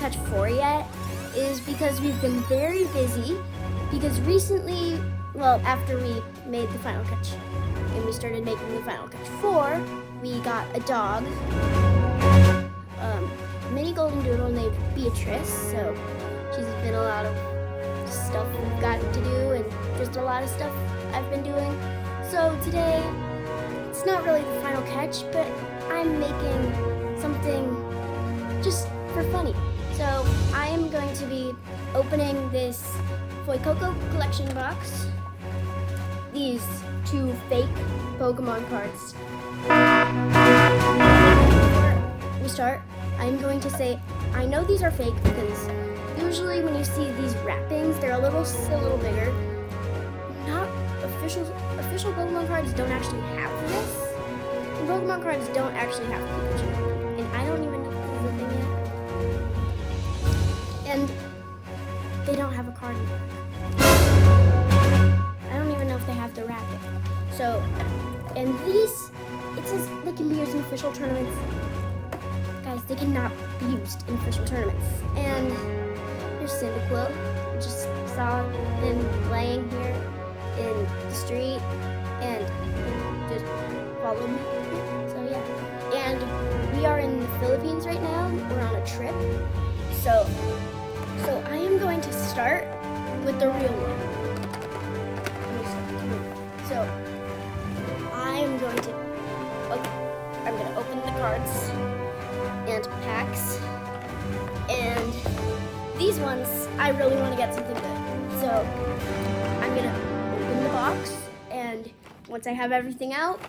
Catch 4 yet is because we've been very busy. Because recently, well, after we made the Final Catch and we started making the Final Catch 4, we got a dog, mini golden doodle named Beatrice. So she's been a lot of stuff we've got to do and just a lot of stuff I've been doing. So today, it's not really the Final Catch, but I'm making something just for funny. So I am going to be opening this Fuecoco collection box, these 2 fake Pokemon cards. Before we start, I'm going to say, I know these are fake because usually when you see these wrappings, they're a little bigger. Not official Pokemon cards don't actually have this. And Pokemon cards don't actually have Pikachu. And I don't even know if this is a thing yet. And they don't have a card in the back. I don't even know if they have the wrapping. So, and these, it says they can be used in official tournaments. Guys, they cannot be used in official tournaments. And here's Cyndaquil. I just saw him playing here in the street and just followed me. So yeah. And we are in the Philippines right now. We're on a trip. So I am going to start with the real one. So I'm going to open the cards and packs. And these ones, I really want to get something good. So I'm gonna open the box, and once I have everything out,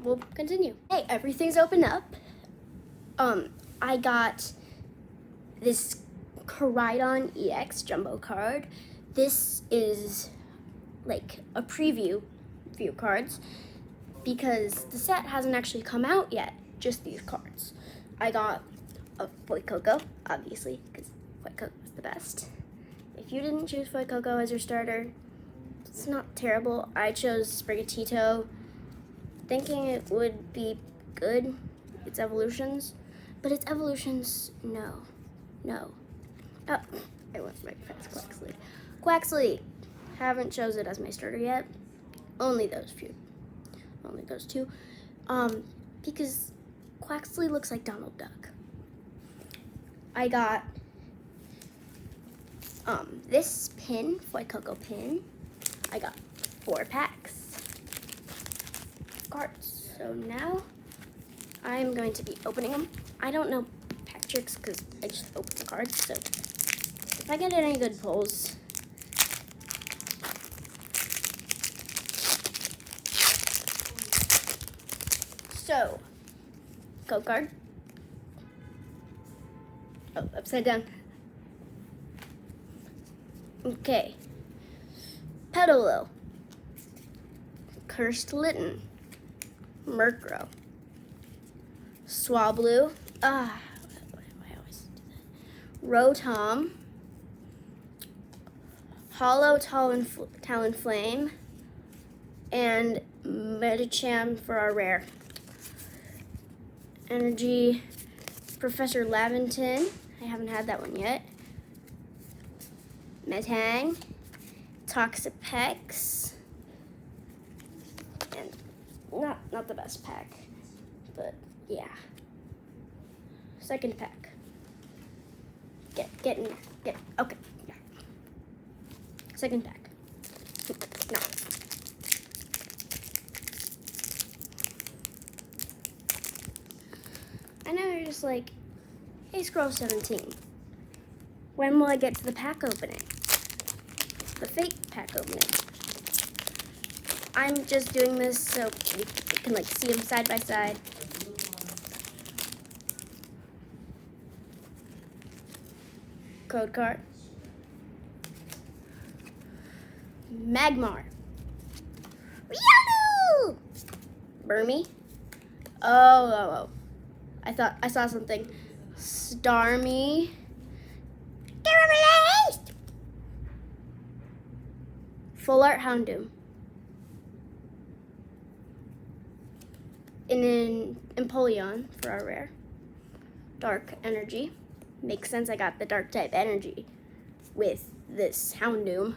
we'll continue. Hey, everything's opened up. I got this Koraidon EX Jumbo card. This is like a preview view cards because the set hasn't actually come out yet, just these cards. I got a Fuecoco, obviously, because Fuecoco is the best. If you didn't choose Fuecoco as your starter, it's not terrible. I chose Sprigatito, thinking it would be good, its evolutions, but its evolutions, no. Oh, I went for my fast Quaxley. Quaxley, haven't chose it as my starter yet. Only those few. Only those 2. Because Quaxley looks like Donald Duck. I got this pin, Fuecoco pin. I got 4 packs of cards. So now I'm going to be opening them. I don't know pack tricks because I just opened the cards. So if I get any good pulls, so code card. Oh, upside down. Okay. Petalil, Cursed Litten, Murkrow, Swablu, why I always do that, Rotom, Hollow Talonflame, and Medicham for our rare. Energy, Professor Laventon, I haven't had that one yet. Metang, Toxapex, and not the best pack, but yeah. Second pack. Get in there. Okay. Yeah. Second pack. No. I know you're just like, hey, Squrl17, when will I get to the pack opening? The fake pack opening. I'm just doing this so you can like see them side by side. Code card. Magmar. Riolu! Burmy. Oh. I thought I saw something. Starmie. Full Art Houndoom. And then Empoleon for our rare. Dark Energy. makes sense. I got the dark type energy with this Houndoom.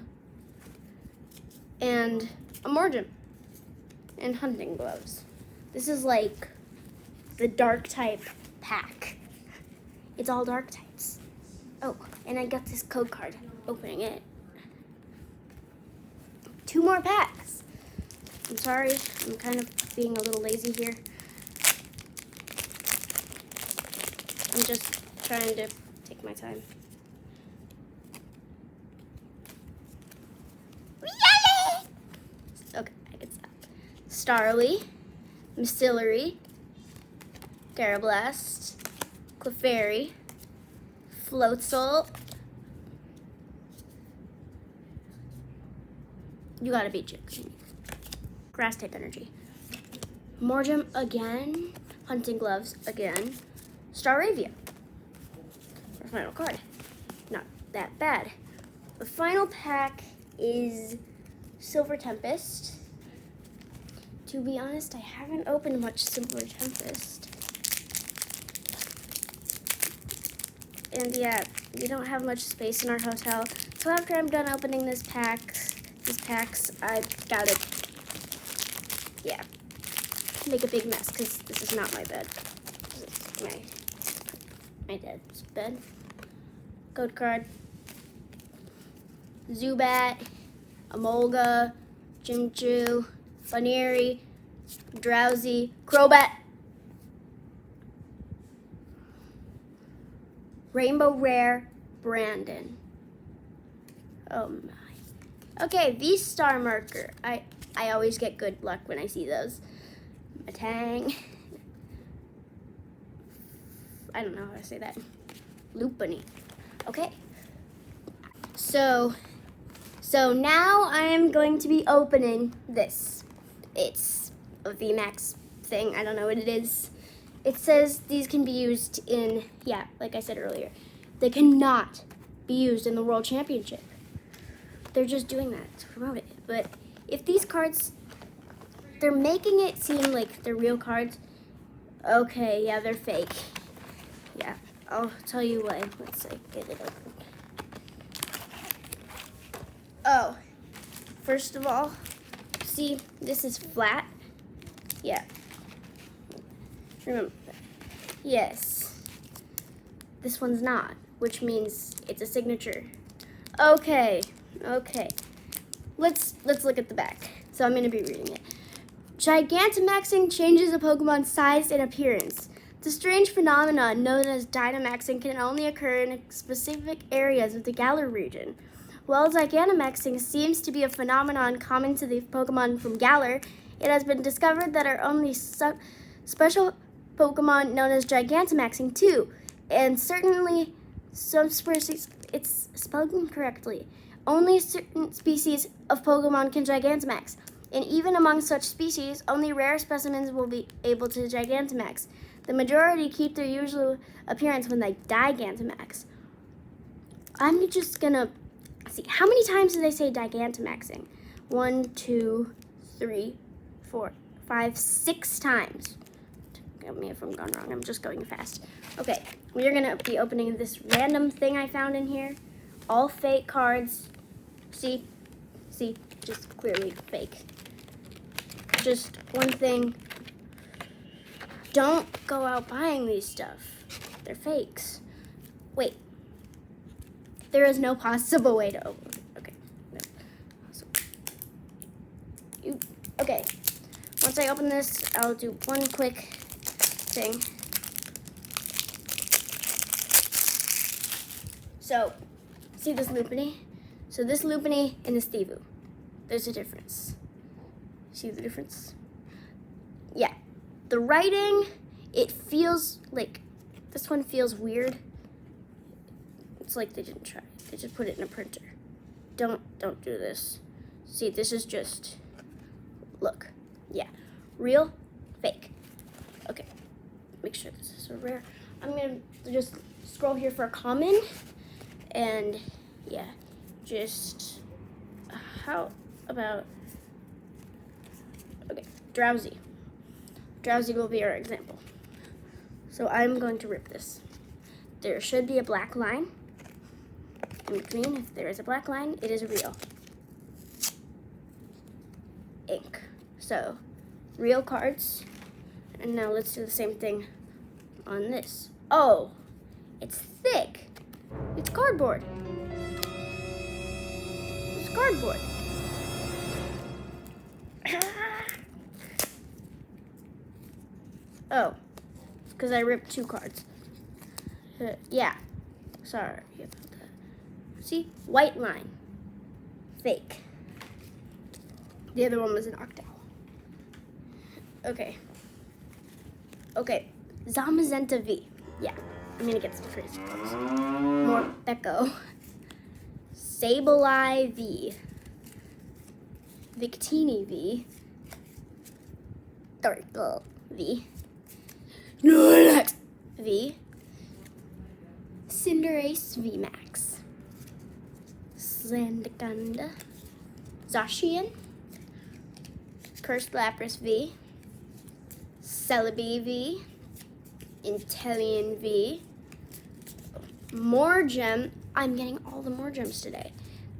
And a Morgem. And hunting gloves. This is like the dark type pack. It's all dark types. Oh, and I got this code card. Opening it. 2 more packs. I'm sorry, I'm kind of being a little lazy here. I'm just trying to take my time. Okay, I can stop. Starly, Mistillery, Garablast, Clefairy, Floatzel. You gotta be joking. Grass type energy. Morgem again. Hunting gloves again. Staravia. Our final card. Not that bad. The final pack is Silver Tempest. To be honest, I haven't opened much Silver Tempest. And yeah, we don't have much space in our hotel. So after I'm done opening these packs, I gotta, yeah, make a big mess because this is not my bed. This is my dad's bed. Code card. Zubat, Emolga, Chimchu, Funeri, Drowsy, Crobat, Rainbow Rare, Brandon. Oh my. Okay, V-Star marker. I always get good luck when I see those. Matang. I don't know how to say that. Loopany. Okay. So now I am going to be opening this. It's a VMAX thing. I don't know what it is. It says these can be used in, yeah, like I said earlier, they cannot be used in the World Championship. They're just doing that to promote it. But if these cards, they're making it seem like they're real cards. Okay, yeah, they're fake. Yeah, I'll tell you why. Let's get it open. Oh, first of all, see, this is flat. Yeah. Remember that. Yes. This one's not, which means it's a signature. Okay. Let's look at the back. So I'm gonna be reading it. Gigantamaxing changes a Pokemon's size and appearance. The strange phenomenon known as Dynamaxing can only occur in specific areas of the Galar region. While Gigantamaxing seems to be a phenomenon common to the Pokemon from Galar, it has been discovered that are only special Pokemon known as Gigantamaxing too, and certainly some species, it's spelled incorrectly. Only certain species of Pokemon can Gigantamax, and even among such species, only rare specimens will be able to Gigantamax. The majority keep their usual appearance when they Gigantamax. I'm just gonna see, how many times do they say Gigantamaxing? 1, 2, 3, 4, 5, 6 times. Tell me if I'm going wrong, I'm just going fast. Okay, we're gonna be opening this random thing I found in here. All fake cards. See, just clearly fake. Just one thing, don't go out buying these stuff. They're fakes. Wait. There is no possible way to open it. Okay. No. Okay. Once I open this, I'll do one quick thing. So, see this Loopany? So this Loopany and this Thievoo. There's a difference. See the difference? Yeah. The writing, it feels like, this one feels weird. It's like they didn't try. They just put it in a printer. Don't do this. See, this is just, look. Yeah. Real, fake. Okay. Make sure this is a rare. I'm gonna just scroll here for a common. And yeah, just, how about, okay, Drowsy. Drowsy will be our example. So I'm going to rip this. there should be a black line in between. If there is a black line, it is real ink. So, real cards. And now let's do the same thing on this. Oh, it's thick. It's cardboard. It's cardboard. Oh, because I ripped 2 cards. Yeah, sorry about that. See, white line, fake. The other one was an octal. Okay. Zamazenta V. Yeah, I'm gonna get some crazy cards. More Becco. Sableye V. Victini V. Darkle V. Snorlax V. Cinderace V Max. Slandakanda. Zacian. Cursed Lapras V. Celebi V. Inteleon V. Morgem. I'm getting all the Morgems today.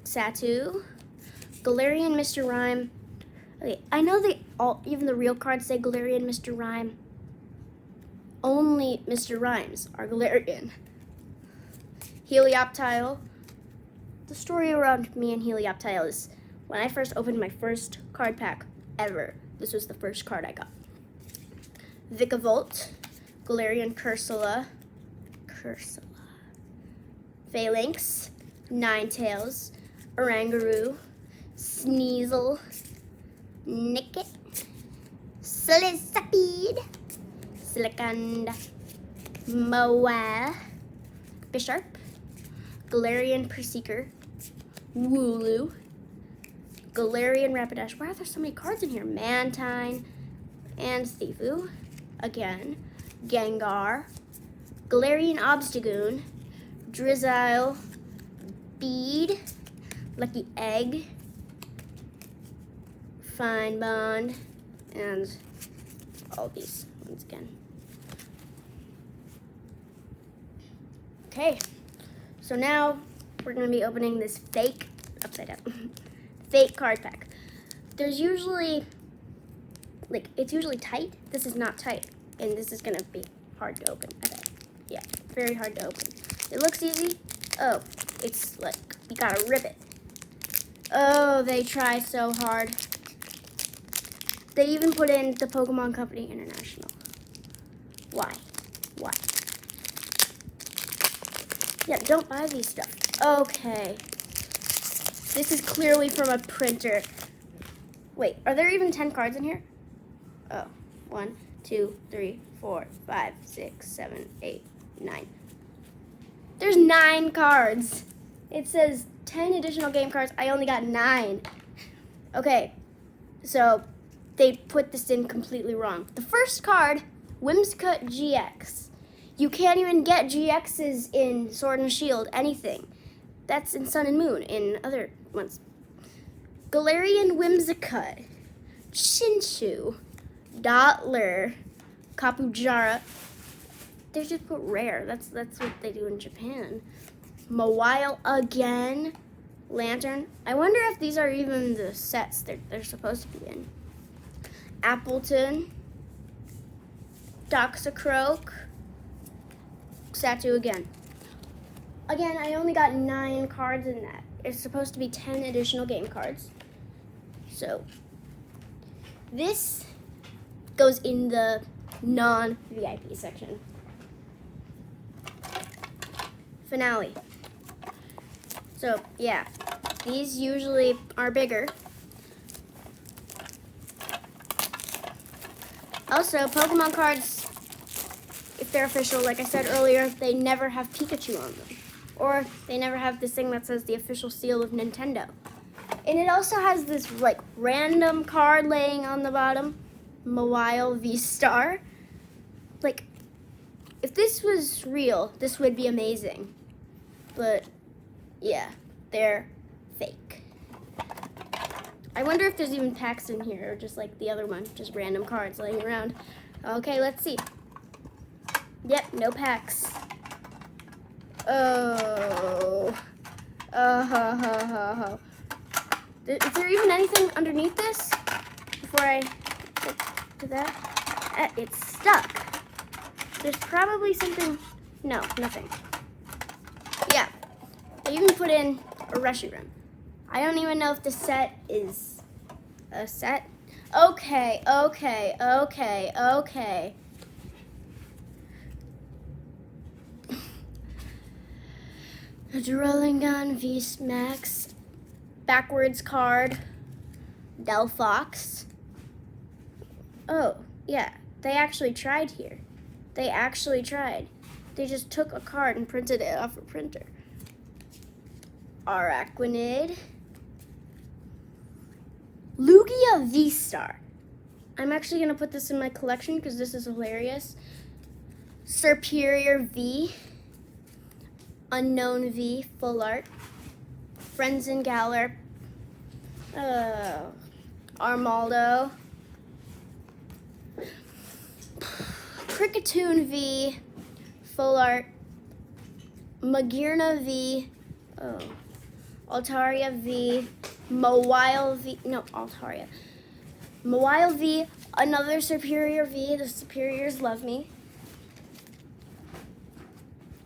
Xatu. Galarian Mr. Rhyme. Okay, I know even the real cards say Galarian Mr. Rhyme. Only Mr. Rhymes are Galarian. Helioptile. The story around me and Helioptile is when I first opened my first card pack ever, this was the first card I got. Vikavolt, Galarian Cursula, Phalanx, Ninetales, Oranguru, Sneasel, Nickit, Silisapede, Silicanda, Moa, Bisharp, Galarian Perseeker, Wooloo, Galarian Rapidash. Why are there so many cards in here? Mantine and Thifu. Again. Gengar. Galarian Obstagoon. Drizzile. Bead. Lucky Egg. Fine Bond. And all these ones again. Okay. So now we're going to be opening this fake, upside down, fake card pack. There's usually, it's usually tight. This is not tight. And this is going to be hard to open, I bet. Yeah, very hard to open. It looks easy. Oh, it's like, you got to rip it. Oh, they try so hard. They even put in the Pokemon Company International. Why? Why? Yeah, don't buy these stuff. Okay. This is clearly from a printer. Wait, are there even 10 cards in here? Oh, 1, 2, 3, 4, 5, 6, 7, 8, 9. There's 9 cards. It says 10 additional game cards. I only got 9. Okay, so they put this in completely wrong. The first card, Whimsicott GX. You can't even get GXs in Sword and Shield, anything. That's in Sun and Moon, in other ones. Galarian Whimsicott, Shinshu, Dottler, Kapujara. They just put rare. That's what they do in Japan. Mawile again. Lantern. I wonder if these are even the sets they're supposed to be in. Appleton. Toxicroak. Xatu again. Again, I only got 9 cards in that. It's supposed to be 10 additional game cards. So, this goes in the non-VIP section. Finale. So, yeah, these usually are bigger. Also, Pokemon cards, if they're official, like I said earlier, they never have Pikachu on them. Or they never have this thing that says the official seal of Nintendo. And it also has this random card laying on the bottom, Mawile V-Star. If this was real, this would be amazing. But yeah, they're fake. I wonder if there's even packs in here, or just like the other one, just random cards laying around. Okay, let's see. Yep, no packs. Oh. Is there even anything underneath this? Before I get to that? It's stuck. There's probably something. No, nothing. Yeah. I even put in a Reshiram. I don't even know if the set is a set. Okay. A Duraludon V Max backwards card. Delphox. Oh, yeah. They actually tried here. They actually tried. They just took a card and printed it off a printer. Araquanid. Lugia V-Star. I'm actually going to put this in my collection because this is hilarious. Superior V. Unknown V. Full art. Frenzen Galar. Armaldo. Kricketune V. Full art. Magearna V. Altaria V. Mawile V. No, Altaria. Mawile V. Another Superior V. The Superiors love me.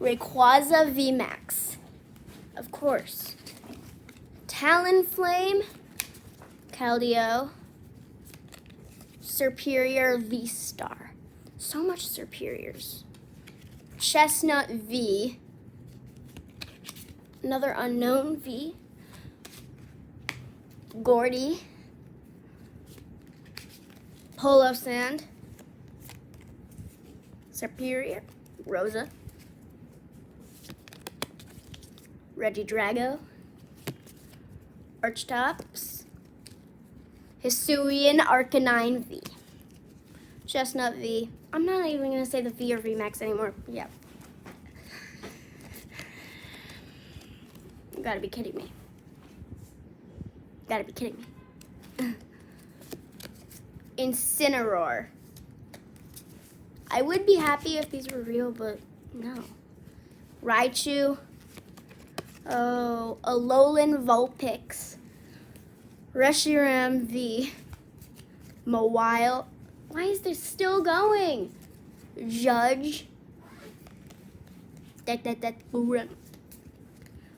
Rayquaza V Max. Of course. Talonflame. Keldeo. Superior V Star. So much Superiors. Chestnut V. Another unknown V. Gordy. Polo Sand. Superior. Rosa. Regidrago. Archtops. Hisuian Arcanine V. Chestnut V. I'm not even going to say the V or V Max anymore. Yeah. You gotta be kidding me. Gotta be kidding me. Incineroar. I would be happy if these were real, but no. Raichu. Oh, Alolan Vulpix. Reshiram V. Mawile. Why is this still going? Judge.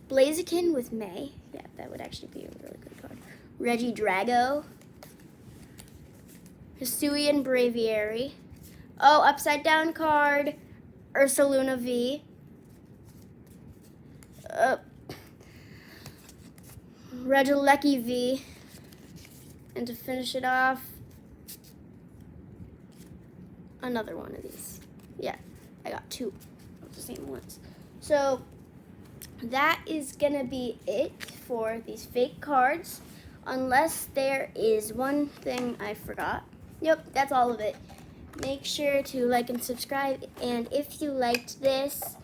Blaziken with May. Yeah, that would actually be a really good card. Regidrago. Hisuian Braviary. Oh, upside down card. Ursaluna V. Regieleki V. And to finish it off, another one of these. Yeah, I got two of the same ones. So that is gonna be it for these fake cards, unless there is one thing I forgot. Yep, that's all of it. Make sure to like and subscribe, and if you liked this,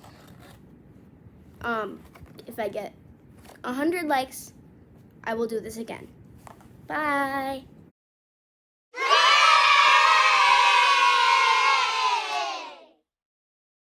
if I get 100 likes, I will do this again. Bye.